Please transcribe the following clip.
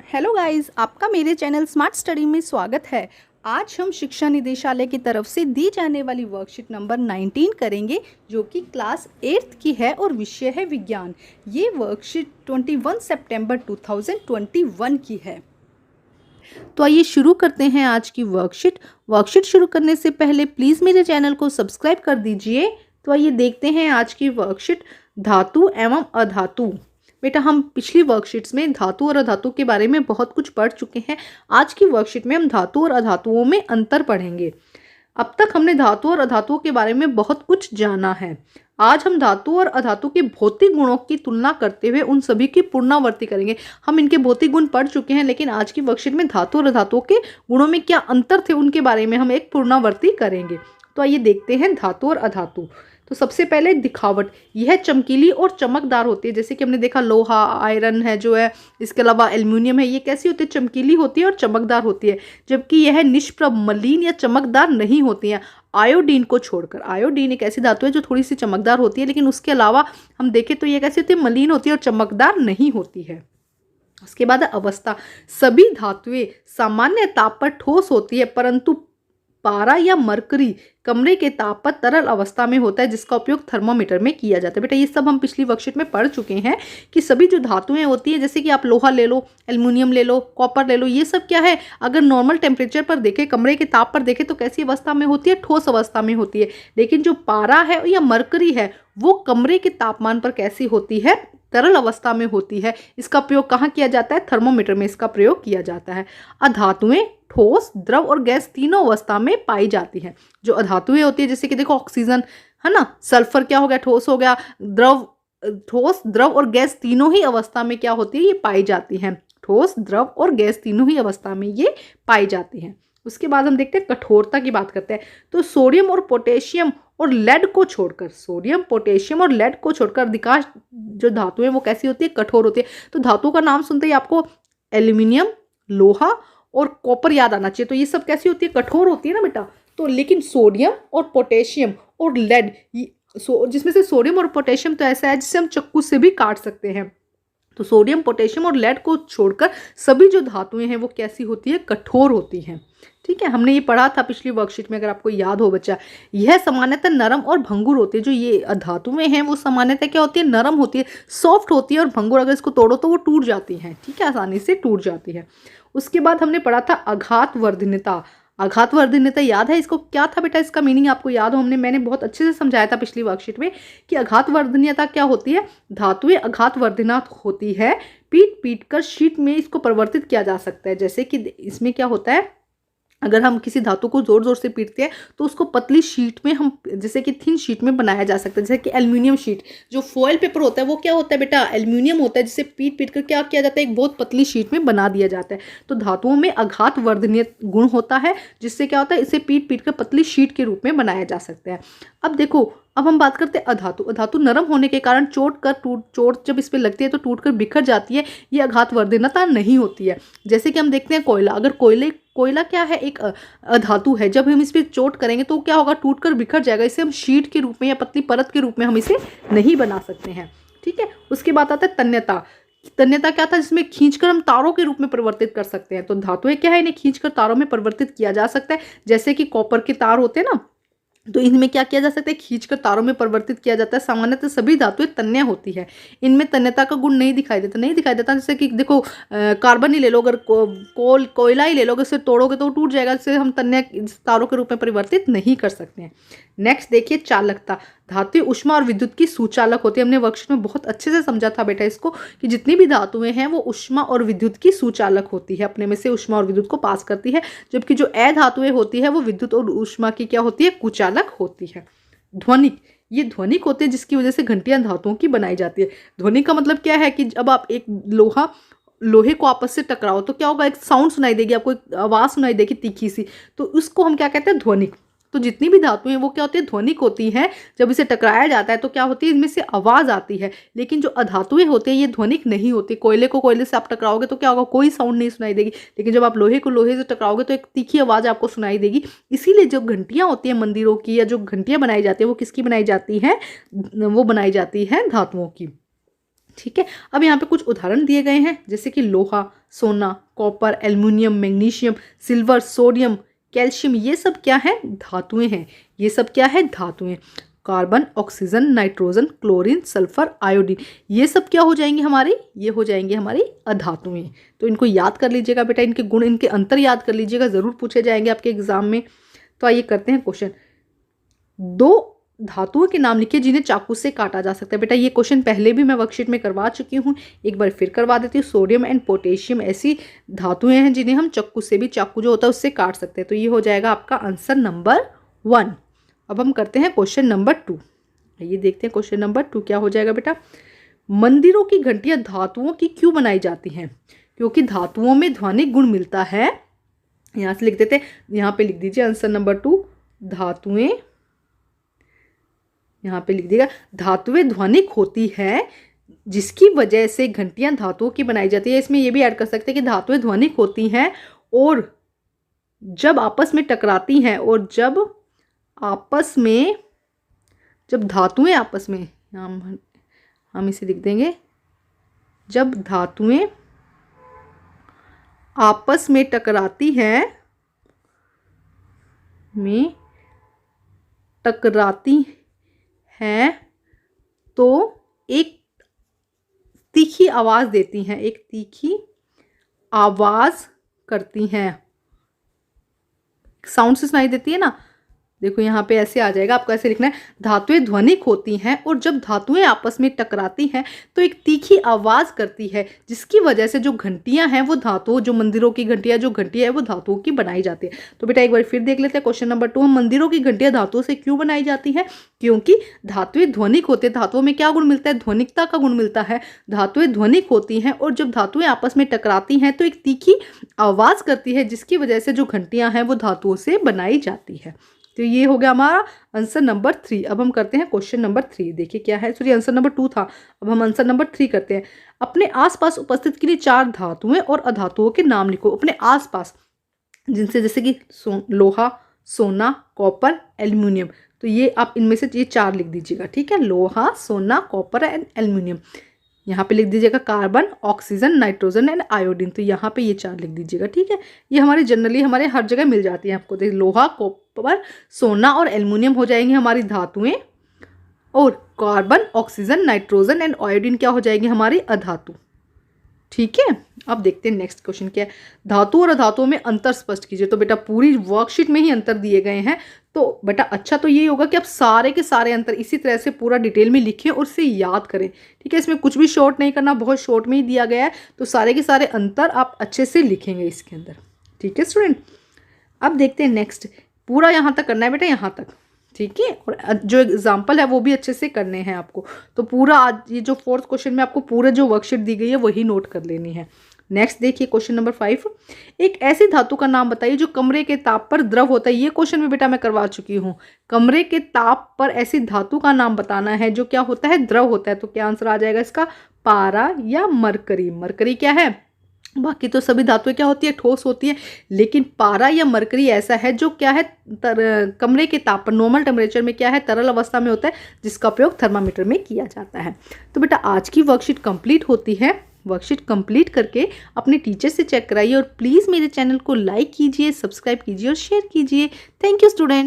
Hello guys, आपका मेरे channel smart study में स्वागत है। आज हम शिक्षा निदेशालय की तरफ से दी जाने वाली वर्कशीट नंबर 19 करेंगे, जो कि क्लास 8th की है और विषय है विज्ञान। ये वर्कशीट 21 सितंबर 2021 की है। तो आइए शुरू करते हैं आज की वर्कशीट शुरू करने से पहले प्लीज़ मेरे चैनल को सब्सक्राइब कर दीजिए। तो आइए देखते हैं आज की वर्कशीट, धातु एवं अधातु। बेटा, हम पिछली वर्कशीट्स में धातु और अधातु के बारे में बहुत कुछ पढ़ चुके हैं। आज की वर्कशीट में हम धातु और अधातुओं में अंतर पढ़ेंगे। अब तक हमने धातु और अधातुओं के बारे में बहुत कुछ जाना है। आज हम धातु और अधातु के भौतिक गुणों की तुलना करते हुए उन सभी की पुनरावृत्ति करेंगे। हम इनके भौतिक गुण पढ़ चुके हैं, लेकिन आज की वर्कशीट में धातु और अधातुओं के गुणों में क्या अंतर थे उनके बारे में हम एक पुनरावृत्ति करेंगे। तो आइए देखते हैं धातु और अधातु। तो सबसे पहले दिखावट, यह चमकीली और चमकदार होती है। जैसे कि हमने देखा लोहा, आयरन है जो है, इसके अलावा एल्युमिनियम है, ये कैसी होती है? चमकीली होती है और चमकदार होती है। जबकि यह निष्प्रभ, मलिन या चमकदार नहीं होती है आयोडीन को छोड़कर। आयोडीन एक ऐसी धातु है जो थोड़ी सी चमकदार होती है, लेकिन उसके अलावा हम देखें तो ये कैसी होती है? मलिन होती है और चमकदार नहीं होती है। उसके बाद अवस्था, सभी धातुएं सामान्य ताप पर ठोस होती है, परंतु पारा या मरकरी कमरे के ताप पर तरल अवस्था में होता है, जिसका उपयोग थर्मोमीटर में किया जाता है। बेटा, ये सब हम पिछली वर्कशीट में पढ़ चुके हैं कि सभी जो धातुएं होती है, जैसे कि आप लोहा ले लो, एल्युमिनियम ले लो, कॉपर ले लो, ये सब क्या है? अगर नॉर्मल टेम्परेचर पर देखें, कमरे के ताप पर देखें, तो कैसी अवस्था में होती है? ठोस अवस्था में होती है। लेकिन जो पारा है या मरकरी है, वो कमरे के तापमान पर कैसी होती है? तरल अवस्था में होती है। इसका प्रयोग कहाँ किया जाता है? थर्मोमीटर में इसका प्रयोग किया जाता है। अधातुएं ठोस, द्रव और गैस तीनों अवस्था में पाई जाती है। जो अधातुएं होती है, जैसे कि देखो ऑक्सीजन है ना, सल्फर क्या हो गया? ठोस हो गया। द्रव, ठोस, द्रव और गैस तीनों ही अवस्था में क्या होती है? ये पाई जाती हैं। ठोस, द्रव और गैस तीनों ही अवस्था में ये पाई जाती हैं। उसके बाद हम देखते हैं कठोरता की बात करते हैं। तो सोडियम और पोटेशियम और लेड को छोड़कर, सोडियम, पोटेशियम और लेड को छोड़कर अधिकांश जो धातुएं वो कैसी होती है? कठोर होती है। तो धातुओं का नाम सुनते ही आपको एल्यूमिनियम, लोहा और कॉपर याद आना चाहिए। तो ये सब कैसी होती है? कठोर होती है ना बेटा। तो लेकिन सोडियम और पोटेशियम और लेड, जिसमें से सोडियम और पोटेशियम तो ऐसा है जिसे हम चाकू से भी काट सकते हैं। तो सोडियम, पोटेशियम और लेड को छोड़कर सभी जो धातुएं हैं वो कैसी होती है? कठोर होती हैं। ठीक है, हमने ये पढ़ा था पिछली वर्कशीट में, अगर आपको याद हो बच्चा। यह सामान्यतः नरम और भंगुर होती है। जो ये धातुएं हैं वो सामान्यतः क्या होती है? नरम होती है, सॉफ्ट होती है और भंगुर, अगर इसको तोड़ो तो वो टूट जाती है। ठीक है, आसानी से टूट जाती है। उसके बाद हमने पढ़ा था आघातवर्धनीयता। आघातवर्धनीयता याद है? इसको क्या था बेटा? इसका मीनिंग आपको याद हो? मैंने बहुत अच्छे से समझाया था पिछली वर्कशीट में कि आघातवर्धनीयता क्या होती है? धातुएं आघातवर्धनीय होती है, पीट पीट कर शीट में इसको परिवर्तित किया जा सकता है। जैसे कि इसमें क्या होता है, अगर हम किसी धातु को जोर जोर से पीटते हैं तो उसको पतली शीट में हम, जैसे कि थिन शीट में बनाया जा सकता है। जैसे कि एल्युमिनियम शीट, जो फॉयल पेपर होता है वो क्या होता है बेटा? एल्युमिनियम होता है, जिसे पीट पीट कर क्या किया जाता है? एक बहुत पतली शीट में बना दिया जाता है। तो धातुओं में आघातवर्धनीय गुण होता है, जिससे क्या होता है? इसे पीट पीट कर पतली शीट के रूप में बनाया जा सकता है। अब देखो, अब हम बात करते हैं अधातु। अधातु नरम होने के कारण चोट जब इस पे लगती है तो टूट कर बिखर जाती है। ये आघातवर्धनीयता नहीं होती है। जैसे कि हम देखते हैं कोयला, अगर कोयला क्या है? एक अधातु है। जब हम इस पर चोट करेंगे तो क्या होगा? टूट कर बिखर जाएगा। इसे हम शीट के रूप में या पतली परत के रूप में हम इसे नहीं बना सकते हैं। ठीक है, उसके बाद आता है तन्यता। तन्यता क्या था? जिसमें खींचकर हम तारों के रूप में परिवर्तित कर सकते हैं। तो धातुएं क्या है? इन्हें खींचकर तारों में परिवर्तित किया जा सकता है। जैसे कि कॉपर के तार होते हैं ना, तो इनमें क्या किया जा सकता है? खींचकर तारों में परिवर्तित किया जाता है। सामान्यतः सभी धातुएं तन्य होती है, इनमें तन्यता का गुण नहीं दिखाई देता। जैसे कि देखो, कार्बन ही ले लो, अगर कोयला ही ले लो, अगर इसे तोड़ोगे तो टूट जाएगा। इससे हम तन्य तारों के रूप में परिवर्तित नहीं कर सकते हैं। नेक्स्ट देखिए चालकता। धातु ऊष्मा और विद्युत की सुचालक होती है। हमने वर्कशीट में बहुत अच्छे से समझा था बेटा इसको, कि जितनी भी धातुएं हैं वो ऊष्मा और विद्युत की सुचालक होती है, अपने में से ऊष्मा और विद्युत को पास करती है। जबकि जो अधातुएं होती है वो विद्युत और ऊष्मा की क्या होती है? कुचालक होती है। ध्वनिक, ये ध्वनिक होते हैं, जिसकी वजह से घंटियां धातुओं की बनाई जाती है। ध्वनिक का मतलब क्या है? कि जब आप एक लोहे को आपस से टकराओ तो क्या होगा? एक साउंड सुनाई देगी आपको, एक आवाज़ सुनाई देगी तीखी सी, तो उसको हम क्या कहते हैं? ध्वनिक। तो जितनी भी धातुएं वो क्या होती है? ध्वनिक होती हैं। जब इसे टकराया जाता है तो क्या होती है? इनमें से आवाज़ आती है। लेकिन जो अधातुएं होती हैं ये ध्वनिक नहीं होती। कोयले को कोयले से आप टकराओगे तो क्या होगा? कोई साउंड नहीं सुनाई देगी। लेकिन जब आप लोहे को लोहे से टकराओगे तो एक तीखी आवाज़ आपको सुनाई देगी। इसीलिए जो घंटियाँ होती हैं मंदिरों की, या जो घंटियाँ बनाई जाती है वो किसकी बनाई जाती हैं? वो बनाई जाती हैं धातुओं की। ठीक है। अब यहाँ पे कुछ उदाहरण दिए गए हैं, जैसे कि लोहा, सोना, copper, aluminium, magnesium, silver, sodium, calcium, ये सब क्या है? धातुएं हैं। ये सब क्या है? धातुएं। Carbon, oxygen, nitrogen, chlorine, sulphur, iodine, ये सब क्या हो जाएंगे हमारी? ये हो जाएंगे हमारी अधातुएं। तो इनको याद कर लीजिएगा बेटा, इनके गुण, इनके अंतर याद कर लीजिएगा, जरूर पूछे जाएंगे आपके एग्जाम में। तो आइए करते हैं क्वेश्चन। 2 धातुओं के नाम लिखिए जिन्हें चाकू से काटा जा सकता है। बेटा ये क्वेश्चन पहले भी मैं वर्कशीट में करवा चुकी हूँ, एक बार फिर करवा देती हूँ। सोडियम एंड पोटेशियम ऐसी धातुएं हैं जिन्हें हम चाकू से भी, चाकू जो होता है उससे काट सकते हैं। तो ये हो जाएगा आपका आंसर नंबर 1। अब हम करते हैं क्वेश्चन नंबर 2। ये देखते हैं क्वेश्चन नंबर 2 क्या हो जाएगा बेटा। मंदिरों की घंटियां धातुओं की क्यों बनाई जाती हैं? क्योंकि धातुओं में ध्वनिक गुण मिलता है। यहाँ से लिख देते हैं, यहाँ पे लिख दीजिए आंसर नंबर 2, धातुएं, यहाँ पे लिख दिएगा धातुएं ध्वनिक होती है जिसकी वजह से घंटियां धातुओं की बनाई जाती है। इसमें ये भी ऐड कर सकते हैं कि धातुएं ध्वनिक होती हैं और जब आपस में टकराती हैं, और जब धातुएं आपस में, हम इसे लिख देंगे, जब धातुएं आपस में टकराती हैं तो एक तीखी आवाज देती हैं, एक तीखी आवाज करती हैं, साउंड से सुनाई देती है ना। देखो यहाँ पे ऐसे आ जाएगा, आपको ऐसे लिखना है, धातुएं ध्वनिक होती हैं और जब धातुएं आपस में टकराती हैं तो एक तीखी आवाज करती है, जिसकी वजह से जो घंटियां हैं वो धातुओं, जो मंदिरों की घंटियां, जो घंटियां है वो धातुओं की बनाई जाती है। तो बेटा एक बार फिर देख लेते हैं क्वेश्चन नंबर 2। मंदिरों की घंटियां धातुओं से क्यों बनाई जाती है? क्योंकि धातुएं ध्वनिक होते हैं। धातुओं में क्या गुण मिलता है? ध्वनिकता का गुण मिलता है। धातुएं ध्वनिक होती हैं और जब धातुएं आपस में टकराती हैं तो एक तीखी आवाज करती है, जिसकी वजह से जो घंटियां हैं वो धातुओं से बनाई जाती है। तो ये हो गया हमारा आंसर नंबर 3। अब हम करते हैं क्वेश्चन नंबर 3। देखिए क्या है, सॉरी आंसर नंबर 2 था, अब हम आंसर नंबर 3 करते हैं। अपने आसपास उपस्थित किन्हीं 4 धातुएं और अधातुओं के नाम लिखो। अपने आसपास, जिनसे, जैसे कि लोहा, सोना, कॉपर, एल्युमिनियम, तो ये आप इनमें से ये 4 लिख दीजिएगा, ठीक है। लोहा, सोना, कॉपर एंड एल्युमिनियम। यहाँ पे लिख दीजिएगा carbon, oxygen, nitrogen and iodine, तो यहाँ पे ये 4 लिख दीजिएगा, ठीक है। ये हमारे जनरली हमारे हर जगह मिल जाती है आपको। देखिए लोहा, कॉपर, सोना और एल्युमिनियम हो जाएंगे हमारी धातुएं, और carbon, oxygen, nitrogen and iodine क्या हो जाएंगे? हमारी अधातु, ठीक है। अब देखते हैं नेक्स्ट क्वेश्चन क्या है। धातु और अधातुओं में अंतर स्पष्ट कीजिए। तो बेटा पूरी वर्कशीट में ही अंतर दिए गए हैं, तो बेटा अच्छा तो यही होगा कि आप सारे के सारे अंतर इसी तरह से पूरा डिटेल में लिखें और उसे याद करें, ठीक है। इसमें कुछ भी शॉर्ट नहीं करना, बहुत शॉर्ट में ही दिया गया है, तो सारे के सारे अंतर आप अच्छे से लिखेंगे इसके अंदर, ठीक है स्टूडेंट। अब देखते हैं नेक्स्ट, पूरा यहाँ तक करना है बेटा, यहाँ तक, ठीक है। और जो एग्जाम्पल है वो भी अच्छे से करने हैं आपको। तो पूरा आज ये जो 4th क्वेश्चन में आपको पूरे जो वर्कशीट दी गई है वही नोट कर लेनी है। नेक्स्ट देखिए क्वेश्चन नंबर 5। एक ऐसी धातु का नाम बताइए जो कमरे के ताप पर द्रव होता है। ये क्वेश्चन में बेटा मैं करवा चुकी हूँ। कमरे के ताप पर ऐसी धातु का नाम बताना है जो क्या होता है? द्रव होता है। तो क्या आंसर आ जाएगा इसका? पारा या मरकरी। मरकरी क्या है? बाकी तो सभी धातुएं क्या होती है? ठोस होती है, लेकिन पारा या मरकरी ऐसा है जो क्या है? कमरे के ताप पर, नॉर्मल टेम्परेचर में क्या है? तरल अवस्था में होता है, जिसका प्रयोग थर्मामीटर में किया जाता है। तो बेटा आज की वर्कशीट कंप्लीट होती है। वर्कशीट कंप्लीट करके अपने टीचर से चेक कराइए और प्लीज़ मेरे चैनल को लाइक कीजिए, सब्सक्राइब कीजिए और शेयर कीजिए। Thank you student.